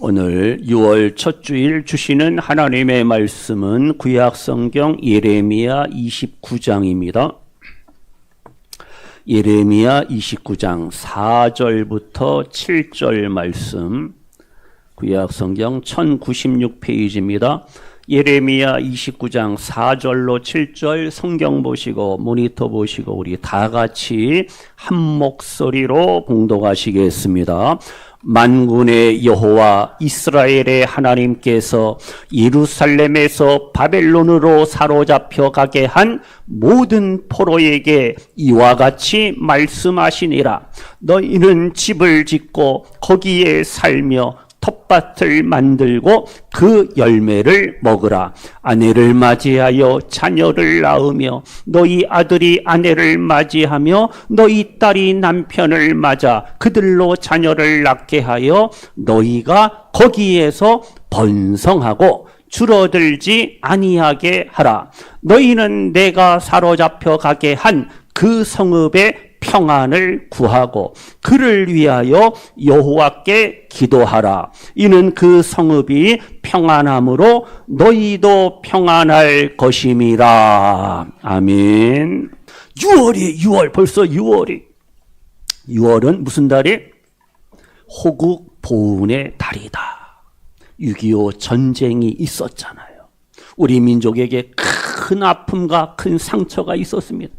오늘 6월 첫 주일 주시는 하나님의 말씀은 구약성경 예레미야 29장입니다. 예레미야 29장 4절부터 7절 말씀, 구약성경 1096페이지입니다. 예레미야 29장 4절로 7절 성경 보시고 모니터 보시고 우리 다 같이 한 목소리로 봉독하시겠습니다. 만군의 여호와 이스라엘의 하나님께서 예루살렘에서 바벨론으로 사로잡혀 가게 한 모든 포로에게 이와 같이 말씀하시니라. 너희는 집을 짓고 거기에 살며 텃밭을 만들고 그 열매를 먹으라. 아내를 맞이하여 자녀를 낳으며 너희 아들이 아내를 맞이하며 너희 딸이 남편을 맞아 그들로 자녀를 낳게 하여 너희가 거기에서 번성하고 줄어들지 아니하게 하라. 너희는 내가 사로잡혀 가게 한 그 성읍의 평안을 구하고 그를 위하여 여호와께 기도하라. 이는 그 성읍이 평안함으로 너희도 평안할 것임이라. 아멘. 6월이 벌써 6월이. 6월은 무슨 달이? 호국 보훈의 달이다. 6.25 전쟁이 있었잖아요. 우리 민족에게 큰 아픔과 큰 상처가 있었습니다.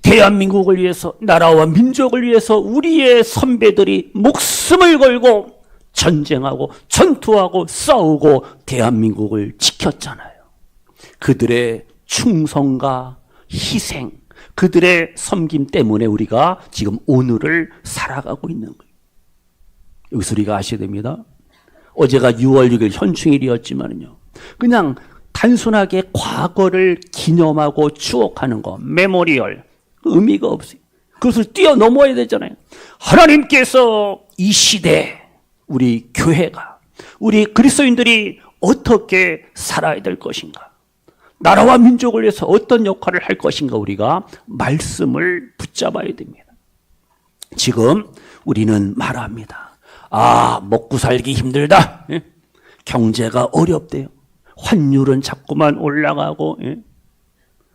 대한민국을 위해서, 나라와 민족을 위해서 우리의 선배들이 목숨을 걸고 전쟁하고 전투하고 싸우고 대한민국을 지켰잖아요. 그들의 충성과 희생, 그들의 섬김 때문에 우리가 지금 오늘을 살아가고 있는 거예요. 여기서 우리가 아셔야 됩니다. 어제가 6월 6일 현충일이었지만요, 그냥 단순하게 과거를 기념하고 추억하는 거, 메모리얼, 의미가 없어요. 그것을 뛰어넘어야 되잖아요. 하나님께서 이 시대 우리 교회가, 우리 그리스도인들이 어떻게 살아야 될 것인가, 나라와 민족을 위해서 어떤 역할을 할 것인가, 우리가 말씀을 붙잡아야 됩니다. 지금 우리는 말합니다. 먹고 살기 힘들다. 경제가 어렵대요. 환율은 자꾸만 올라가고,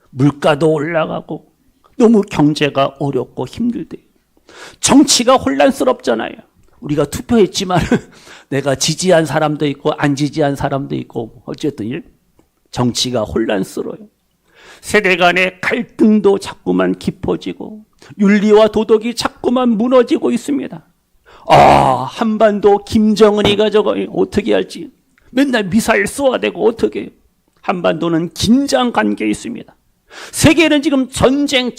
물가도 올라가고, 너무 경제가 어렵고 힘들대요. 정치가 혼란스럽잖아요. 우리가 투표했지만 내가 지지한 사람도 있고 안 지지한 사람도 있고, 어쨌든 정치가 혼란스러워요. 세대 간의 갈등도 자꾸만 깊어지고 윤리와 도덕이 자꾸만 무너지고 있습니다. 한반도 김정은이가 저거 어떻게 할지, 맨날 미사일 쏘아대고 어떻게 해요. 한반도는 긴장 관계에 있습니다. 세계는 지금 전쟁,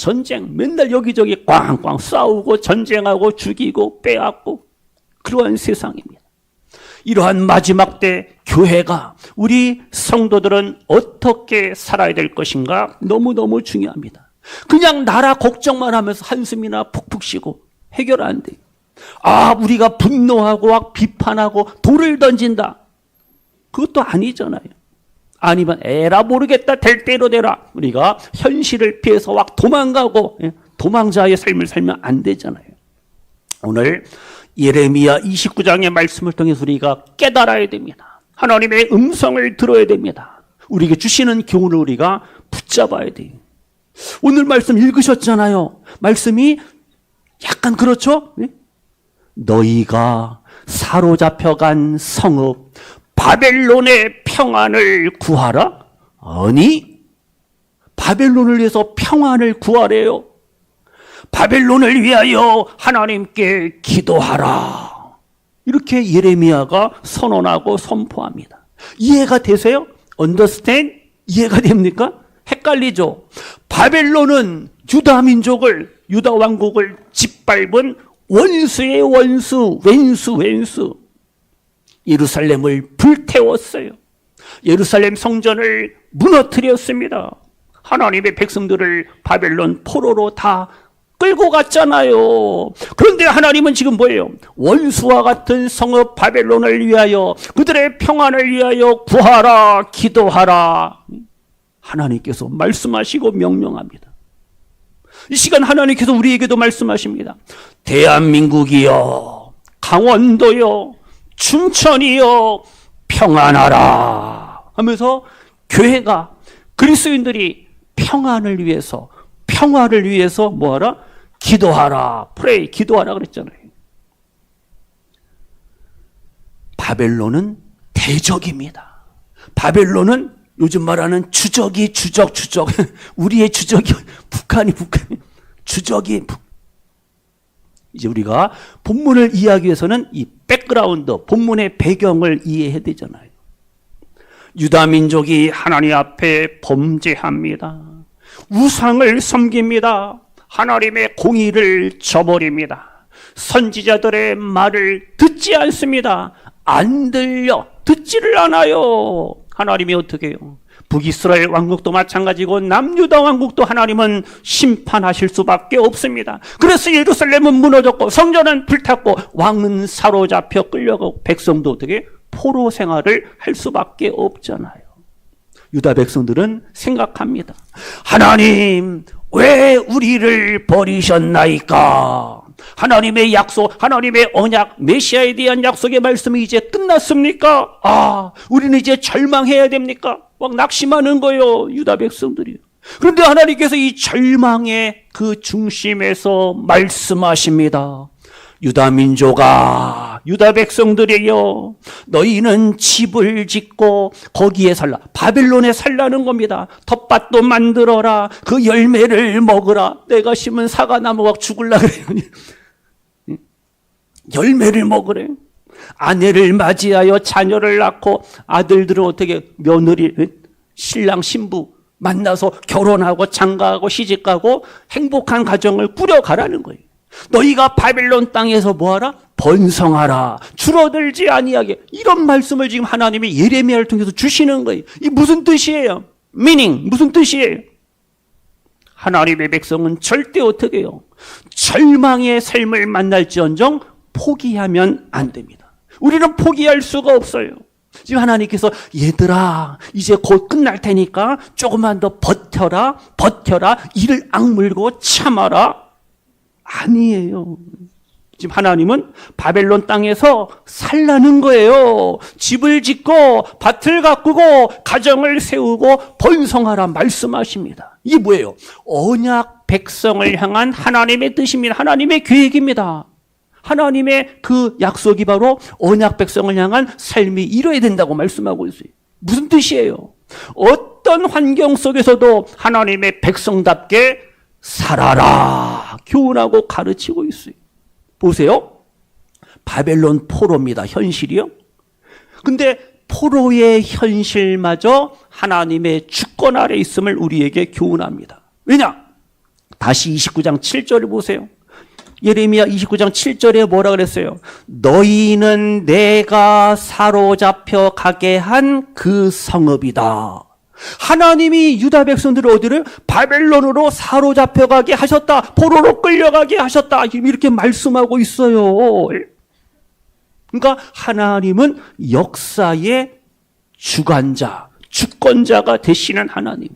맨날 여기저기 꽝꽝 싸우고 전쟁하고 죽이고 빼앗고 그러한 세상입니다. 이러한 마지막 때 교회가, 우리 성도들은 어떻게 살아야 될 것인가 너무너무 중요합니다. 그냥 나라 걱정만 하면서 한숨이나 푹푹 쉬고 해결 안 돼요. 우리가 분노하고 비판하고 돌을 던진다, 그것도 아니잖아요. 아니면 에라 모르겠다, 될 대로 되라, 우리가 현실을 피해서 도망가고 도망자의 삶을 살면 안 되잖아요. 오늘 예레미야 29장의 말씀을 통해서 우리가 깨달아야 됩니다. 하나님의 음성을 들어야 됩니다. 우리에게 주시는 교훈을 우리가 붙잡아야 돼요. 오늘 말씀 읽으셨잖아요. 말씀이 약간 그렇죠? 너희가 사로잡혀간 성읍 바벨론의 평안을 구하라? 아니, 바벨론을 위해서 평안을 구하래요. 바벨론을 위하여 하나님께 기도하라. 이렇게 예레미야가 선언하고 선포합니다. 이해가 되세요? Understand? 이해가 됩니까? 헷갈리죠? 바벨론은 유다 민족을, 유다 왕국을 짓밟은 원수의 원수, 왼수. 예루살렘을 불태웠어요. 예루살렘 성전을 무너뜨렸습니다. 하나님의 백성들을 바벨론 포로로 다 끌고 갔잖아요. 그런데 하나님은 지금 뭐예요? 원수와 같은 성읍 바벨론을 위하여, 그들의 평안을 위하여 구하라, 기도하라. 하나님께서 말씀하시고 명령합니다. 이 시간 하나님께서 우리에게도 말씀하십니다. 대한민국이여, 강원도요, 춘천이여 평안하라 하면서 교회가 그리스도인들이 평안을 위해서 평화를 위해서 뭐하라? 기도하라. 프레이 기도하라 그랬잖아요. 바벨론은 대적입니다. 바벨론은 요즘 말하는 주적이 주적 우리의 주적이 북한 주적이 이제 우리가 본문을 이해하기 위해서는 이 백그라운드 본문의 배경을 이해해야 되잖아요. 유다 민족이 하나님 앞에 범죄합니다. 우상을 섬깁니다. 하나님의 공의를 저버립니다. 선지자들의 말을 듣지 않습니다. 안 들려 듣지를 않아요. 하나님이 어떻게 해요? 북이스라엘 왕국도 마찬가지고 남유다 왕국도 하나님은 심판하실 수밖에 없습니다. 그래서 예루살렘은 무너졌고 성전은 불탔고 왕은 사로잡혀 끌려가고 백성도 어떻게 포로 생활을 할 수밖에 없잖아요. 유다 백성들은 생각합니다. 하나님 왜 우리를 버리셨나이까? 하나님의 약속, 하나님의 언약, 메시아에 대한 약속의 말씀이 이제 끝났습니까? 우리는 이제 절망해야 됩니까? 막 낙심하는 거예요, 유다 백성들이. 그런데 하나님께서 이 절망의 그 중심에서 말씀하십니다. 유다 민족아, 유다 백성들이여, 너희는 집을 짓고 거기에 살라. 바벨론에 살라는 겁니다. 텃밭도 만들어라. 그 열매를 먹으라. 내가 심은 사과나무가 죽을라 그래요. 열매를 먹으래. 아내를 맞이하여 자녀를 낳고 아들들은 어떻게 며느리, 신랑 신부 만나서 결혼하고 장가하고 시집가고 행복한 가정을 꾸려가라는 거예요. 너희가 바벨론 땅에서 뭐하라? 번성하라. 줄어들지 아니하게. 이런 말씀을 지금 하나님이 예레미야를 통해서 주시는 거예요. 이 무슨 뜻이에요? meaning 무슨 뜻이에요? 하나님의 백성은 절대 어떻게 해요? 절망의 삶을 만날지언정 포기하면 안 됩니다. 우리는 포기할 수가 없어요. 지금 하나님께서 얘들아 이제 곧 끝날 테니까 조금만 더 버텨라 이를 악물고 참아라. 아니에요. 지금 하나님은 바벨론 땅에서 살라는 거예요. 집을 짓고 밭을 가꾸고 가정을 세우고 번성하라 말씀하십니다. 이게 뭐예요? 언약 백성을 향한 하나님의 뜻입니다. 하나님의 계획입니다. 하나님의 그 약속이 바로 언약 백성을 향한 삶이 이뤄야 된다고 말씀하고 있어요. 무슨 뜻이에요? 어떤 환경 속에서도 하나님의 백성답게 살아라 교훈하고 가르치고 있어요. 보세요. 바벨론 포로입니다. 현실이요. 근데 포로의 현실마저 하나님의 주권 아래 있음을 우리에게 교훈합니다. 왜냐? 다시 29장 7절을 보세요. 예레미야 29장 7절에 뭐라 그랬어요? 너희는 내가 사로잡혀 가게 한 그 성읍이다. 하나님이 유다 백성들을 어디를? 바벨론으로 사로잡혀 가게 하셨다. 포로로 끌려가게 하셨다. 이렇게 말씀하고 있어요. 그러니까 하나님은 역사의 주관자, 주권자가 되시는 하나님이.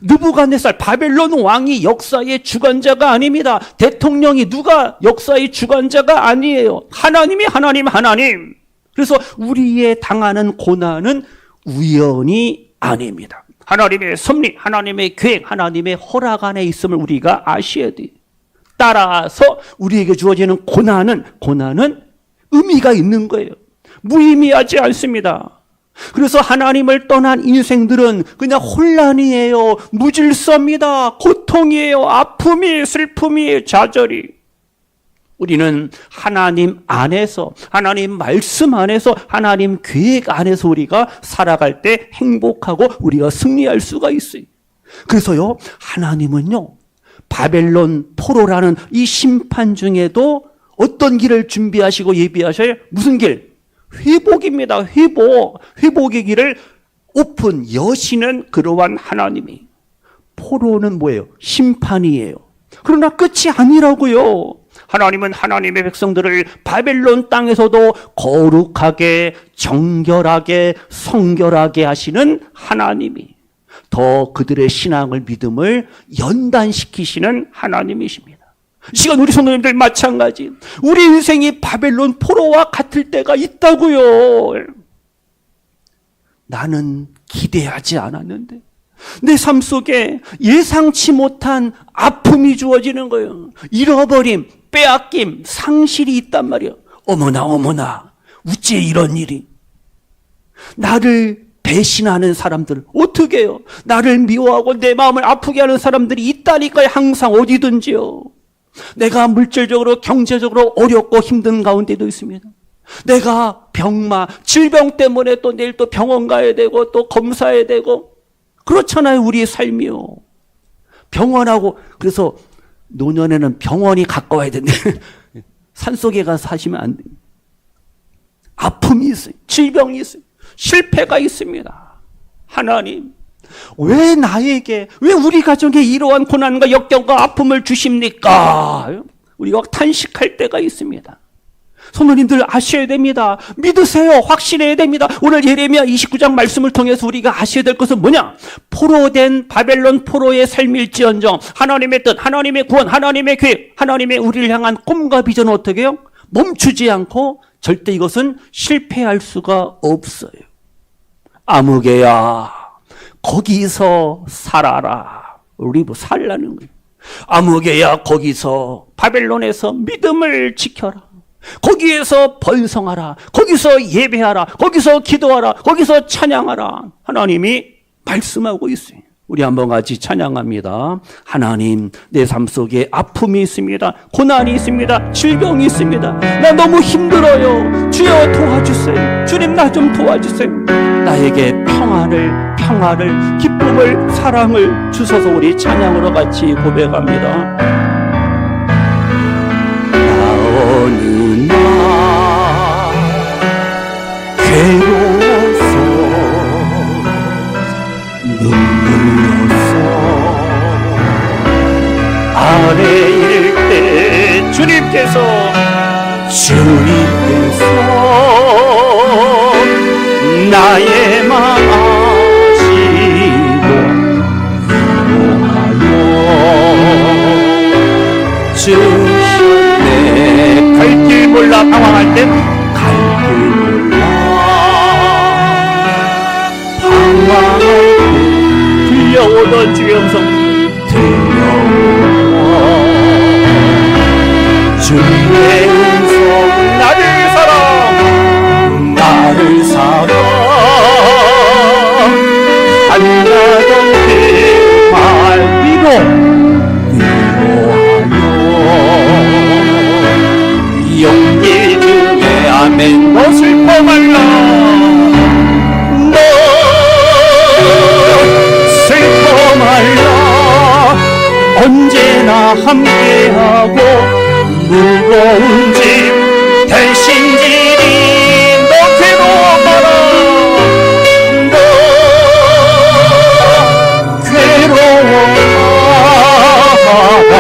느부갓네살 바벨론 왕이 역사의 주관자가 아닙니다. 대통령이 누가 역사의 주관자가 아니에요. 하나님이 하나님. 그래서 우리의 당하는 고난은 우연이 아닙니다. 하나님의 섭리, 하나님의 계획, 하나님의 허락 안에 있음을 우리가 아셔야 돼요. 따라서 우리에게 주어지는 고난은 의미가 있는 거예요. 무의미하지 않습니다. 그래서 하나님을 떠난 인생들은 그냥 혼란이에요. 무질서입니다. 고통이에요. 아픔이, 슬픔이, 좌절이. 우리는 하나님 안에서, 하나님 말씀 안에서, 하나님 계획 안에서 우리가 살아갈 때 행복하고 우리가 승리할 수가 있어요. 그래서요, 하나님은요, 바벨론 포로라는 이 심판 중에도 어떤 길을 준비하시고 예비하셔요? 무슨 길? 회복입니다. 회복의 길을 여시는 그러한 하나님이. 포로는 뭐예요? 심판이에요. 그러나 끝이 아니라고요. 하나님은 하나님의 백성들을 바벨론 땅에서도 거룩하게, 정결하게, 성결하게 하시는 하나님이 더 그들의 신앙을, 믿음을 연단시키시는 하나님이십니다. 이 시간 우리 성도님들 마찬가지. 우리 인생이 바벨론 포로와 같을 때가 있다고요. 나는 기대하지 않았는데 내 삶 속에 예상치 못한 아픔이 주어지는 거예요. 잃어버림, 빼앗김, 상실이 있단 말이에요. 어머나 어머나, 어찌 이런 일이. 나를 배신하는 사람들 어떻게 해요? 나를 미워하고 내 마음을 아프게 하는 사람들이 있다니까요. 항상 어디든지요. 내가 물질적으로 경제적으로 어렵고 힘든 가운데도 있습니다. 내가 병마, 질병 때문에 또 내일 또 병원 가야 되고 또 검사해야 되고 그렇잖아요. 우리의 삶이요. 병원하고 그래서 노년에는 병원이 가까워야 된대. 산속에 가서 사시면 안 돼요. 아픔이 있어요. 질병이 있어요. 실패가 있습니다. 하나님, 왜 나에게, 왜 우리 가정에 이러한 고난과 역경과 아픔을 주십니까? 우리가 탄식할 때가 있습니다. 성도님들 아셔야 됩니다. 믿으세요. 확신해야 됩니다. 오늘 예레미야 29장 말씀을 통해서 우리가 아셔야 될 것은 뭐냐? 포로된 바벨론 포로의 삶일지언정 하나님의 뜻, 하나님의 구원, 하나님의 계획, 하나님의 우리를 향한 꿈과 비전은 어떻게 해요? 멈추지 않고 절대 이것은 실패할 수가 없어요. 아무개야 거기서 살아라. 우리 뭐 살라는 거예요. 아무개야 거기서 바벨론에서 믿음을 지켜라. 거기에서 번성하라. 거기서 예배하라. 거기서 기도하라. 거기서 찬양하라. 하나님이 말씀하고 있어요. 우리 한번 같이 찬양합니다. 하나님, 내 삶 속에 아픔이 있습니다. 고난이 있습니다. 질병이 있습니다. 나 너무 힘들어요. 주여 도와주세요. 주님 나 좀 도와주세요. 나에게 평화를, 기쁨을, 사랑을 주셔서 우리 찬양으로 같이 고백합니다. 어느 날 괴로워서 눈물로서 아래일 때 주님께서 나의 마음 아시고 위로하여 주셨네. 갈 길 몰라 방황할 땐 갈 길 몰라 방황할 때 들려오던 주의 음성 들려오던 주의 음성 나를 사랑 한가던 그말 위로하여 용기 중에 아멘. 너 슬퍼 말라 너 슬퍼 말라 언제나 함께하고 무거운 짐 대신 지리 너 괴로워 마라 너 괴로워 마라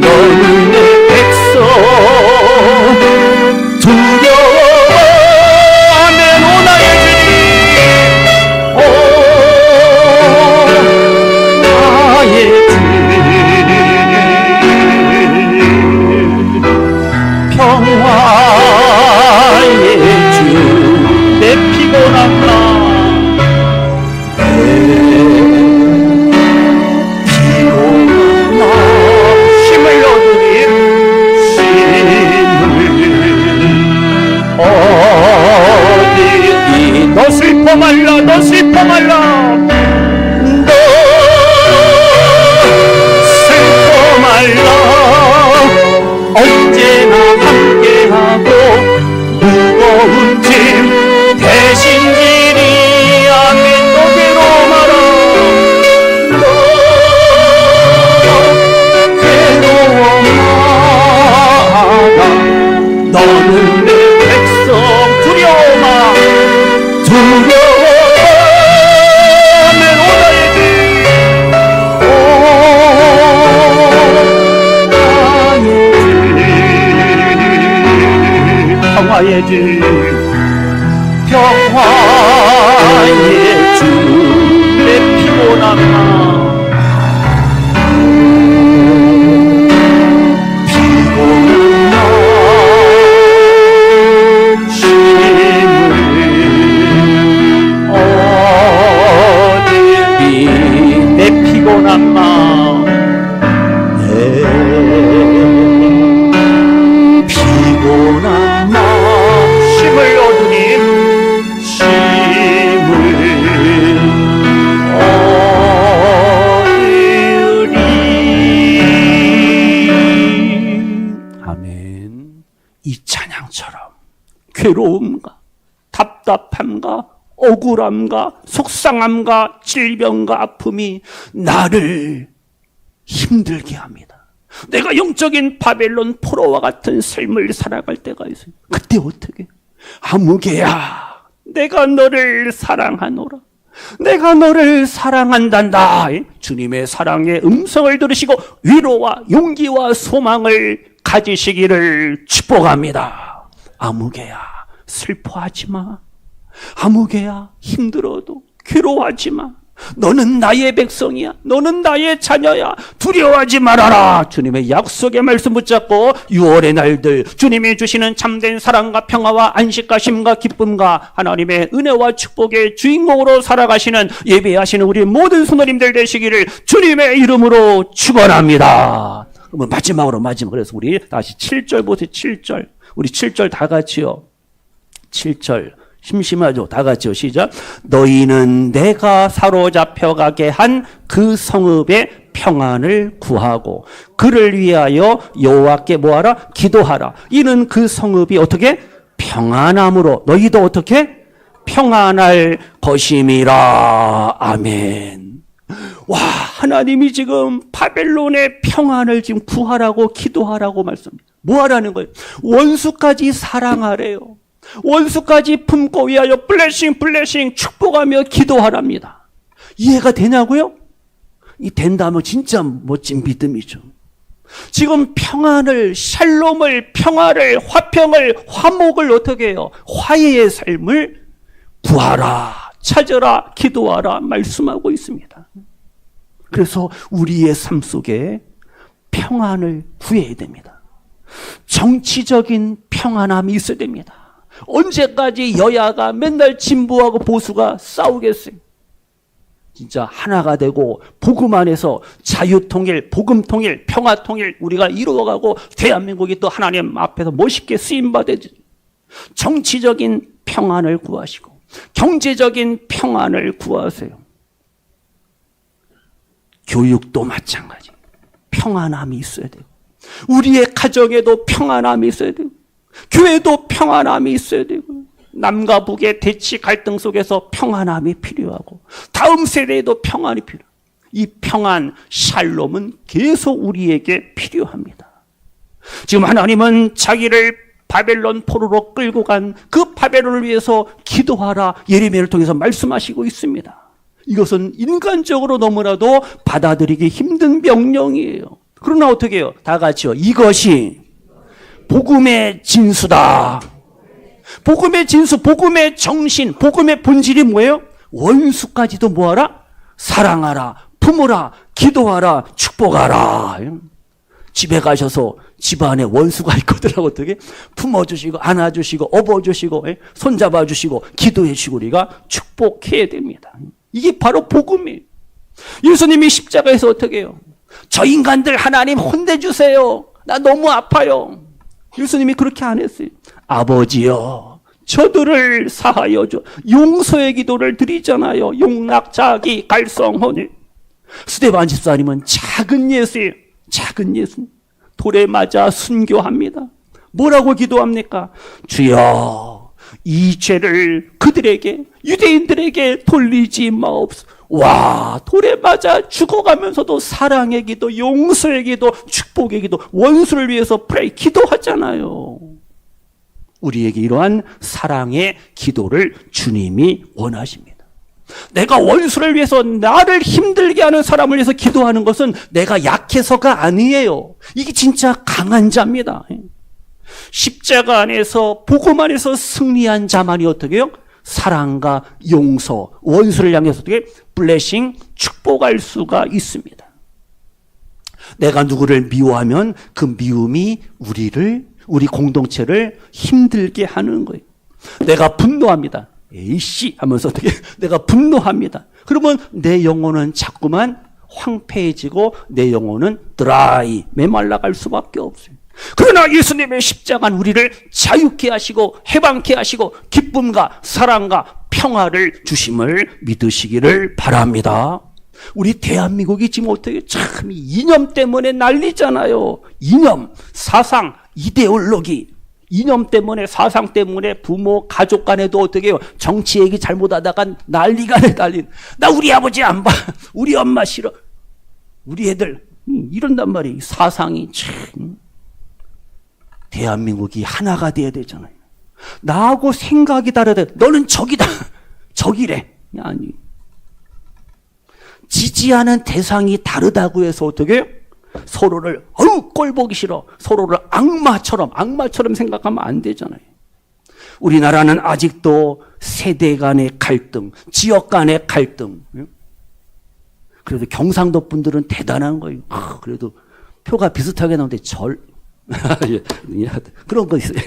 너는 내 백성 두려워하면 오나의 주님 평화의 주 내 피곤한 마음 내 피곤한 마음 힘을 얻으니 힘을 얻으니 너 슬퍼 말라 너 슬퍼 말라 너 슬퍼 말라 언제나 함께하고 무거운 짐 대신 지리 아멘. 너 괴로워 마라 너 괴로워 마라 너는 내 백성 두려워마 두려워하면 오나의 길 평화의 주 평화의 주 내 피곤한 마음 괴로움과 답답함과 억울함과 속상함과 질병과 아픔이 나를 힘들게 합니다. 내가 영적인 바벨론 포로와 같은 삶을 살아갈 때가 있어요. 그때 어떻게? 아무개야, 내가 너를 사랑하노라. 내가 너를 사랑한단다. 주님의 사랑의 음성을 들으시고 위로와 용기와 소망을 가지시기를 축복합니다. 아무개야, 슬퍼하지 마. 아무개야, 힘들어도 괴로워하지 마. 너는 나의 백성이야. 너는 나의 자녀야. 두려워하지 말아라. 주님의 약속의 말씀 붙잡고 6월의 날들 주님이 주시는 참된 사랑과 평화와 안식과 쉼과 기쁨과 하나님의 은혜와 축복의 주인공으로 살아가시는 예배하시는 우리 모든 성도님들 되시기를 주님의 이름으로 축원합니다. 그러면 마지막으로 그래서 우리 다시 7절 보세요. 7절. 우리 7절 다 같이요. 7절. 심심하죠? 다 같이요. 시작. 너희는 내가 사로잡혀가게 한 그 성읍의 평안을 구하고 그를 위하여 여호와께 뭐하라? 기도하라. 이는 그 성읍이 어떻게? 평안함으로 너희도 어떻게? 평안할 것임이라. 아멘. 와, 하나님이 지금 바벨론의 평안을 지금 구하라고 기도하라고 말씀합니다. 뭐 하라는 거예요? 원수까지 사랑하래요. 원수까지 품고 위하여 블레싱 축복하며 기도하랍니다. 이해가 되냐고요? 이 된다면 진짜 멋진 믿음이죠. 지금 평안을, 샬롬을, 평화를, 화평을, 화목을 어떻게 해요? 화해의 삶을 구하라, 찾아라, 기도하라 말씀하고 있습니다. 그래서 우리의 삶 속에 평안을 구해야 됩니다. 정치적인 평안함이 있어야 됩니다. 언제까지 여야가 맨날 진보하고 보수가 싸우겠어요? 진짜 하나가 되고 복음 안에서 자유통일, 복음통일, 평화통일 우리가 이루어가고 대한민국이 또 하나님 앞에서 멋있게 쓰임받아야죠. 정치적인 평안을 구하시고 경제적인 평안을 구하세요. 교육도 마찬가지. 평안함이 있어야 되고 우리의 가정에도 평안함이 있어야 되고 교회도 평안함이 있어야 되고 남과 북의 대치 갈등 속에서 평안함이 필요하고 다음 세대에도 평안이 필요해요. 이 평안, 샬롬은 계속 우리에게 필요합니다. 지금 하나님은 자기를 바벨론 포로로 끌고 간 그 바벨론을 위해서 기도하라 예레미야를 통해서 말씀하시고 있습니다. 이것은 인간적으로 너무나도 받아들이기 힘든 명령이에요. 그러나 어떻게 해요? 다 같이요. 이것이 복음의 진수다. 복음의 진수, 복음의 정신, 복음의 본질이 뭐예요? 원수까지도 뭐하라? 사랑하라, 품으라, 기도하라, 축복하라. 집에 가셔서 집안에 원수가 있거든요. 어떻게? 품어주시고, 안아주시고, 업어주시고, 손잡아주시고, 기도해주시고, 우리가 축복해야 됩니다. 이게 바로 복음이에요. 예수님이 십자가에서 어떻게 해요? 저 인간들 하나님 혼내주세요. 나 너무 아파요. 예수님이 그렇게 안 했어요. 아버지여, 저들을 사하여 줘. 용서의 기도를 드리잖아요. 용락자기 갈성혼이. 스데반 집사님은 작은 예수예요. 작은 예수. 돌에 맞아 순교합니다. 뭐라고 기도합니까? 주여, 이 죄를 그들에게, 유대인들에게 돌리지 마옵소서. 와, 돌에 맞아 죽어가면서도 사랑의 기도, 용서의 기도, 축복의 기도, 원수를 위해서 프레이 기도하잖아요. 우리에게 이러한 사랑의 기도를 주님이 원하십니다. 내가 원수를 위해서 나를 힘들게 하는 사람을 위해서 기도하는 것은 내가 약해서가 아니에요. 이게 진짜 강한 자입니다. 십자가 안에서 복음 안에서 승리한 자만이 어떻게 해요? 사랑과 용서, 원수를 향해서 어떻게 블레싱, 축복할 수가 있습니다. 내가 누구를 미워하면 그 미움이 우리 공동체를 힘들게 하는 거예요. 내가 분노합니다. 에이씨 하면서 어떻게 내가 분노합니다. 그러면 내 영혼은 자꾸만 황폐해지고 내 영혼은 드라이, 메말라갈 수밖에 없어요. 그러나 예수님의 십자가는 우리를 자유케 하시고 해방케 하시고 기쁨과 사랑과 평화를 주심을 믿으시기를 바랍니다. 우리 대한민국이 지금 어떻게 참 이념 때문에 난리잖아요. 이념, 사상, 이데올로기 이념 때문에, 사상 때문에 부모, 가족 간에도 어떻게 해요? 정치 얘기 잘못하다가 난리가 난리. 나 우리 아버지 안 봐. 우리 엄마 싫어. 우리 애들 이런단 말이에요. 사상이 참. 대한민국이 하나가 돼야 되잖아요. 나하고 생각이 다르다. 너는 적이다. 적이래. 아니. 지지하는 대상이 다르다고 해서 어떻게 서로를 꼴 보기 싫어. 서로를 악마처럼 생각하면 안 되잖아요. 우리나라는 아직도 세대 간의 갈등, 지역 간의 갈등. 그래도 경상도 분들은 대단한 거예요. 그래도 표가 비슷하게 나오는데 그런 거 있어요.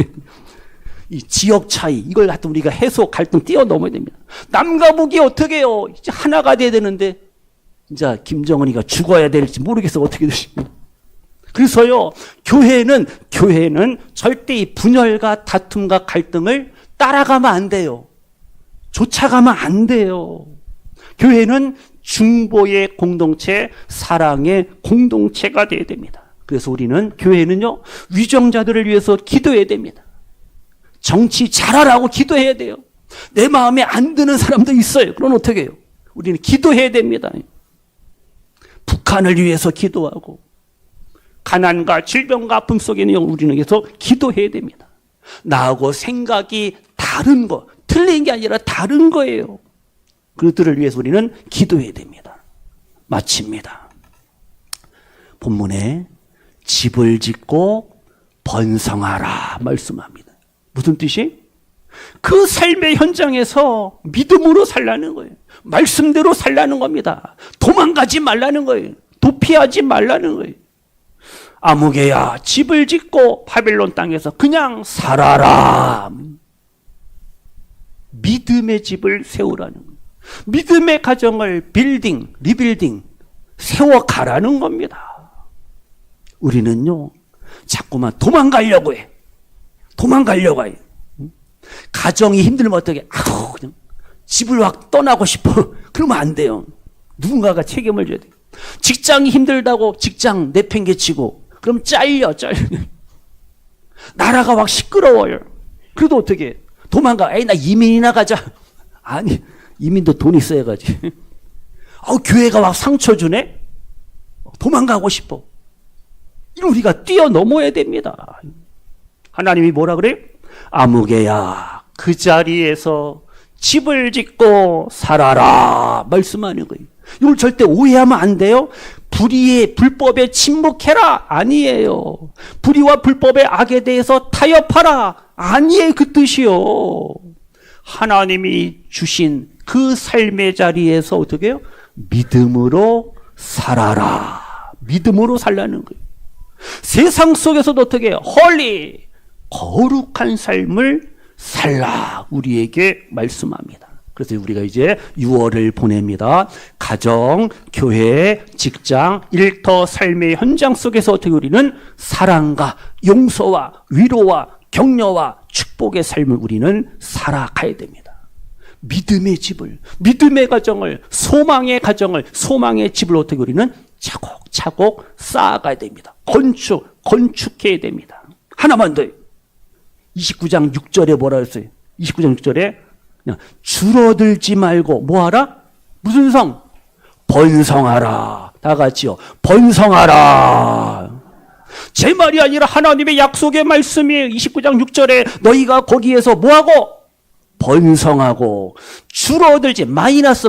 이 지역 차이, 이걸 하여튼 우리가 해소, 갈등 뛰어넘어야 됩니다. 남과 북이 어떻게 해요? 이제 하나가 돼야 되는데, 진짜 김정은이가 죽어야 될지 모르겠어. 어떻게 되지? 그래서요, 교회는 절대 이 분열과 다툼과 갈등을 따라가면 안 돼요. 쫓아가면 안 돼요. 교회는 중보의 공동체, 사랑의 공동체가 돼야 됩니다. 그래서 우리는, 교회는요, 위정자들을 위해서 기도해야 됩니다. 정치 잘하라고 기도해야 돼요. 내 마음에 안 드는 사람도 있어요. 그럼 어떻게 해요? 우리는 기도해야 됩니다. 북한을 위해서 기도하고, 가난과 질병과 아픔 속에는 우리는 계속 기도해야 됩니다. 나하고 생각이 다른 거, 틀린 게 아니라 다른 거예요. 그들을 위해서 우리는 기도해야 됩니다. 마칩니다. 본문에 집을 짓고 번성하라 말씀합니다. 무슨 뜻이? 그 삶의 현장에서 믿음으로 살라는 거예요. 말씀대로 살라는 겁니다. 도망가지 말라는 거예요. 도피하지 말라는 거예요. 아무개야, 집을 짓고 바벨론 땅에서 그냥 살아라. 믿음의 집을 세우라는 거예요. 믿음의 가정을 빌딩, 리빌딩, 세워가라는 겁니다. 우리는요, 자꾸만 도망가려고 해. 도망가려고 해요. 가정이 힘들면 어떻게, 그냥 집을 확 떠나고 싶어. 그러면 안 돼요. 누군가가 책임을 져야 돼요. 직장이 힘들다고 직장 내팽개치고, 그럼 잘려. 나라가 확 시끄러워요. 그래도 어떻게 해? 도망가. 나 이민이나 가자. 아니, 이민도 돈 있어야 가지. 교회가 막 상처 주네? 도망가고 싶어. 이런 우리가 뛰어넘어야 됩니다. 하나님이 뭐라 그래요? 아무개야, 그 자리에서 집을 짓고 살아라 말씀하는 거예요. 이걸 절대 오해하면 안 돼요. 불의의 불법에 침묵해라 아니에요. 불의와 불법의 악에 대해서 타협하라 아니에요. 그 뜻이요. 하나님이 주신 그 삶의 자리에서 어떻게 해요? 믿음으로 살아라. 믿음으로 살라는 거예요. 세상 속에서도 어떻게 해요? 홀리, 거룩한 삶을 살라 우리에게 말씀합니다. 그래서 우리가 이제 6월을 보냅니다. 가정, 교회, 직장, 일터 삶의 현장 속에서 어떻게 우리는 사랑과 용서와 위로와 격려와 축복의 삶을 우리는 살아가야 됩니다. 믿음의 집을, 믿음의 가정을, 소망의 가정을, 소망의 집을 어떻게 우리는 차곡차곡 쌓아가야 됩니다. 건축해야 됩니다. 하나만 더요. 29장 6절에 뭐라 했어요? 29장 6절에 그냥 줄어들지 말고 뭐하라? 무슨 성? 번성하라. 다 같이요. 번성하라. 제 말이 아니라 하나님의 약속의 말씀이에요. 29장 6절에 너희가 거기에서 뭐하고? 번성하고 줄어들지 마이너스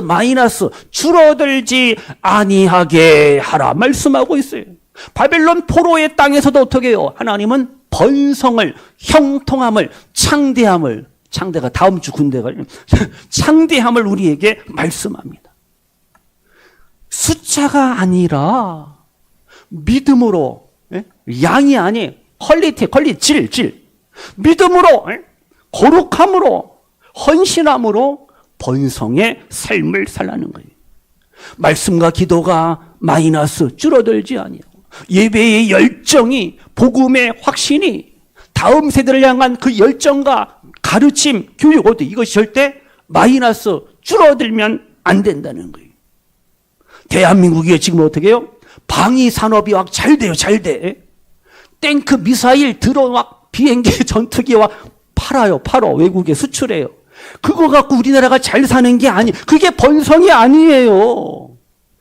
줄어들지 아니하게 하라 말씀하고 있어요. 바벨론 포로의 땅에서도 어떻게 해요? 하나님은 번성을, 형통함을, 창대가 다음 주 군대가 창대함을 우리에게 말씀합니다. 숫자가 아니라 믿음으로, 양이 아니 퀄리티, 질. 믿음으로, 거룩함으로, 헌신함으로 번성의 삶을 살라는 거예요. 말씀과 기도가 마이너스 줄어들지 아니하고 예배의 열정이, 복음의 확신이, 다음 세대를 향한 그 열정과 가르침, 교육, 이것이 절대 마이너스 줄어들면 안 된다는 거예요. 대한민국이 지금 어떻게 해요? 방위 산업이 막 잘 돼. 탱크, 미사일, 드론 막 비행기 전투기와 팔아 외국에 수출해요. 그거 갖고 우리나라가 잘 사는 게 그게 번성이 아니에요.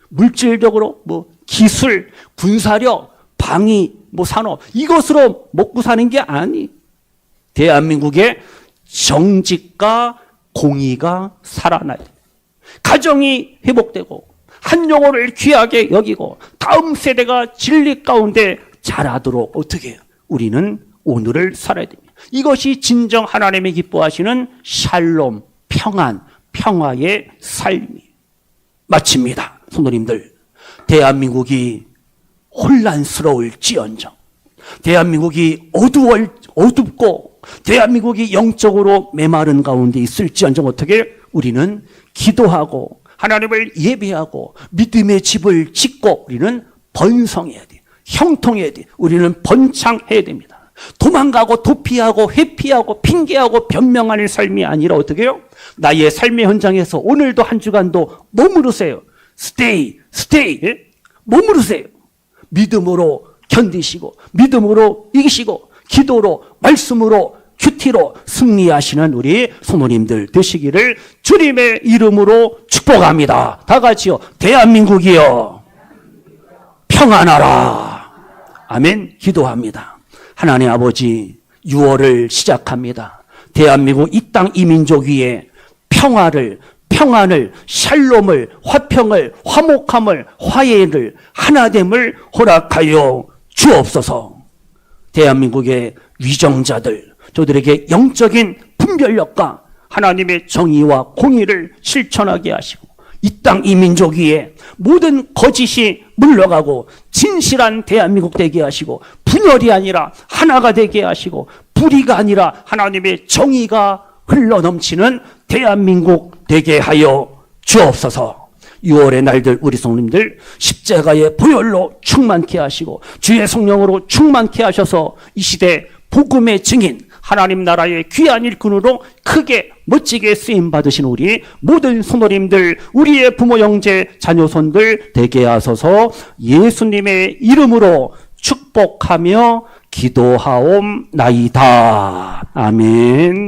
물질적으로 기술, 군사력, 방위, 산업 이것으로 먹고 사는 게 대한민국의 정직과 공의가 살아나야 돼. 가정이 회복되고 한 영혼을 귀하게 여기고 다음 세대가 진리 가운데 자라도록 어떻게 해요? 우리는 오늘을 살아야 됩니다. 이것이 진정 하나님이 기뻐하시는 샬롬, 평안, 평화의 삶이에요. 마칩니다. 성도님들, 대한민국이 혼란스러울지언정, 대한민국이 어둡고 대한민국이 영적으로 메마른 가운데 있을지언정 어떻게 우리는 기도하고 하나님을 예배하고 믿음의 집을 짓고 우리는 번성해야 돼요. 형통해야 돼요. 우리는 번창해야 됩니다. 도망가고 도피하고 회피하고 핑계하고 변명하는 삶이 아니라 어떻게 해요? 나의 삶의 현장에서 오늘도 한 주간도 머무르세요. stay. 머무르세요. 믿음으로 견디시고 믿음으로 이기시고 기도로 말씀으로 큐티로 승리하시는 우리 성도님들 되시기를 주님의 이름으로 축복합니다. 다 같이요. 대한민국이요 평안하라. 아멘. 기도합니다. 하나님 아버지 6월을 시작합니다. 대한민국 이 땅 이 민족 위에 평안을 샬롬을 화평을 화목함을 화해를 하나됨을 허락하여 주옵소서. 대한민국의 위정자들 저들에게 영적인 분별력과 하나님의 정의와 공의를 실천하게 하시고 이 땅 이 민족 위에 모든 거짓이 물러가고 진실한 대한민국 되게 하시고 분열이 아니라 하나가 되게 하시고 불의가 아니라 하나님의 정의가 흘러넘치는 대한민국 되게 하여 주옵소서. 6월의 날들 우리 성도님들 십자가의 보혈로 충만케 하시고 주의 성령으로 충만케 하셔서 이 시대 복음의 증인 하나님 나라의 귀한 일꾼으로 크게 멋지게 쓰임받으신 우리 모든 성도님들 우리의 부모 형제 자녀손들 되게 하소서. 예수님의 이름으로 축복하며 기도하옵나이다. 아멘.